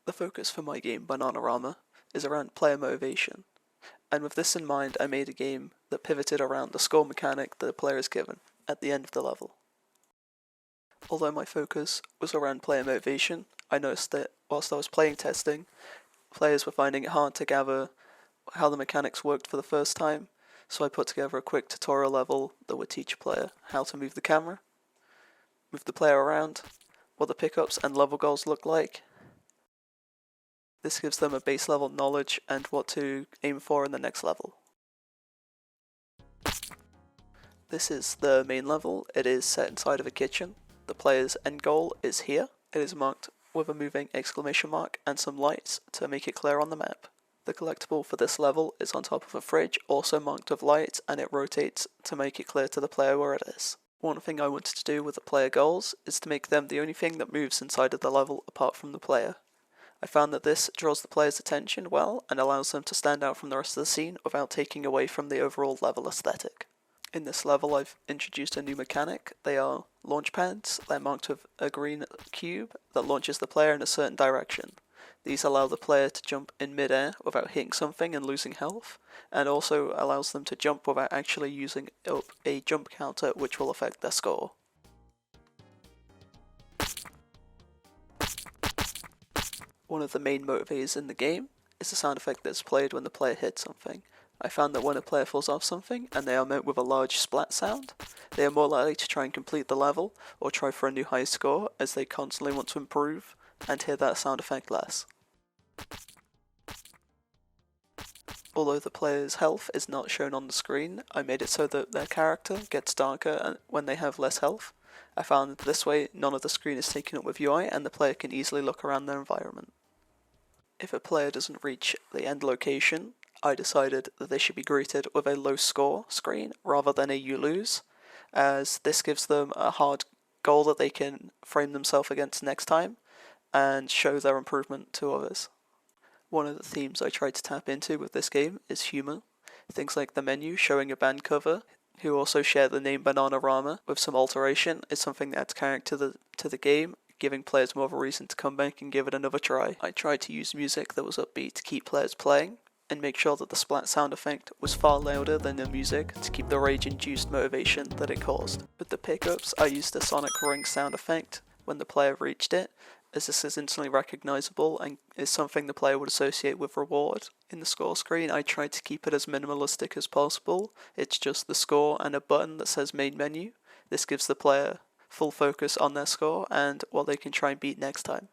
The focus for my game, BananaRama, is around player motivation, and with this in mind I made a game that pivoted around the score mechanic that the player is given at the end of the level. Although my focus was around player motivation, I noticed that whilst I was playing testing, players were finding it hard to gather how the mechanics worked for the first time, so I put together a quick tutorial level that would teach a player how to move the camera, move the player around, what the pickups and level goals look like. This gives them a base level knowledge and what to aim for in the next level. This is the main level. It is set inside of a kitchen. The player's end goal is here. It is marked with a moving exclamation mark and some lights to make it clear on the map. The collectible for this level is on top of a fridge, also marked with lights, and it rotates to make it clear to the player where it is. One thing I wanted to do with the player goals is to make them the only thing that moves inside of the level apart from the player. I found that this draws the player's attention well and allows them to stand out from the rest of the scene without taking away from the overall level aesthetic. In this level I've introduced a new mechanic. They are launch pads. They're marked with a green cube that launches the player in a certain direction. These allow the player to jump in mid-air without hitting something and losing health, and also allows them to jump without actually using up a jump counter which will affect their score. One of the main motivators in the game is the sound effect that's played when the player hits something. I found that when a player falls off something and they are met with a large splat sound, they are more likely to try and complete the level or try for a new high score, as they constantly want to improve and hear that sound effect less. Although the player's health is not shown on the screen, I made it so that their character gets darker when they have less health. I found that this way none of the screen is taken up with UI and the player can easily look around their environment. If a player doesn't reach the end location, I decided that they should be greeted with a low score screen rather than a you lose, as this gives them a hard goal that they can frame themselves against next time and show their improvement to others. One of the themes I tried to tap into with this game is humour. Things like the menu showing a band cover, who also share the name BananaRama with some alteration, is something that adds character to the game, giving players more of a reason to come back and give it another try. I tried to use music that was upbeat to keep players playing, and make sure that the splat sound effect was far louder than the music to keep the rage-induced motivation that it caused. With the pickups, I used the sonic ring sound effect when the player reached it, as this is instantly recognisable and is something the player would associate with reward. In the score screen, I tried to keep it as minimalistic as possible. It's just the score and a button that says main menu. This gives the player full focus on their score and what they can try and beat next time.